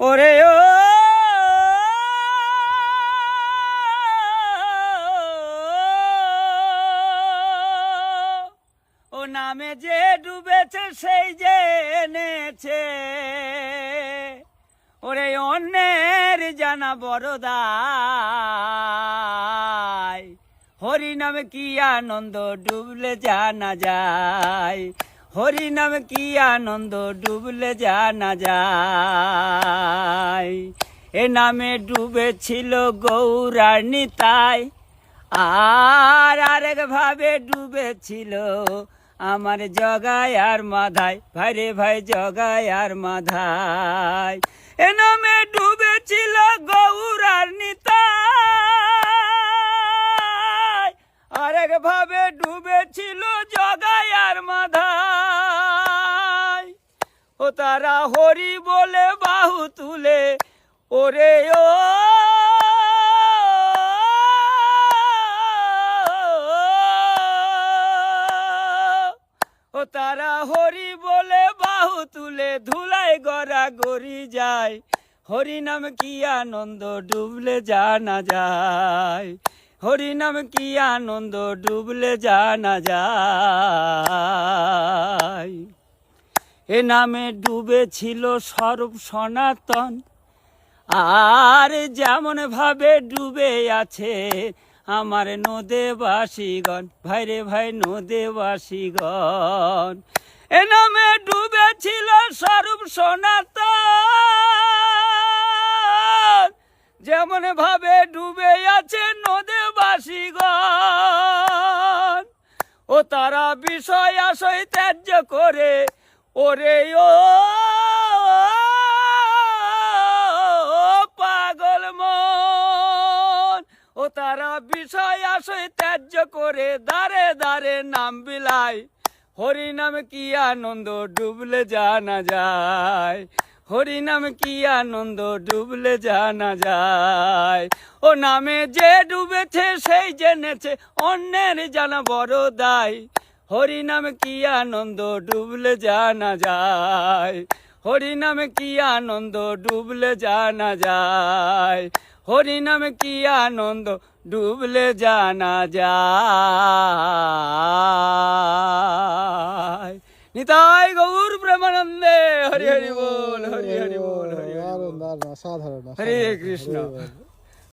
ওরে ও নামে যে ডুবেছে সেই যে এনেছে, ওরে অন্যের জানা বড় দায়। হরি নামে কি আনন্দ ডুবলে জানা যায়, হরি নামে কি আনন্দ ডুবলে জানা যায়। এ নামে ডুবেছিল গৌরার নিতাই, আর আরেক ভাবে ডুবেছিল আমার জগায় আর মাধায়। ভাই রে ভাই জগায় আর মাধায়। এ নামে ডুবেছিল গৌরার নিতাই, আরেক ভাবে ডুবেছিল জগায় আর মাধায়। ও তারা হরি বলে বাহু তুলে, ওরে ও তারা হরি বলে বাহু তুলে ধুলায় গড়া গড়ি যায়। হরি নাম কি আনন্দ ডুবলে জানা যায়, হরি নাম কি আনন্দ ডুবলে জানা যায়। এ নামে ডুবেছিল স্বরূপ সনাতন, আর যেমন ভাবে ডুবে আছে আমার নদেবাসীগণ। ভাই রে ভাই নদেবাসীগণ। এ নামে ডুবেছিল স্বরূপ সনাতন, যেমন ভাবে ডুবে আছে নদেবাসীগণ। ও তারা বিষয় আশয় ত্যায্য করে, ওরে পাগল মন। ও তারা বিষয় আশয় ত্যায্য করে দাঁড়ে দাঁড়ে নাম বিলায়। হরি নাম কি আনন্দ ডুবলে জানা যায়, হরি নাম কি আনন্দ ডুবলে জানা যায়। ও নামে যে ডুবেছে সেই জেনেছে অন্যের জানা বড় দায়। হরি নাম কি আনন্দ ডুবলে জানা যায়, হরি নাম কি আনন্দ ডুবলে জানা যায়, হরি নাম কি আনন্দ ডুবলে জানা যায়। নিতাই গৌর প্রেমানন্দে। হরি হরি বল, হরি হরি বল, হরি হরি বল। সাধারণ হরে কৃষ্ণ।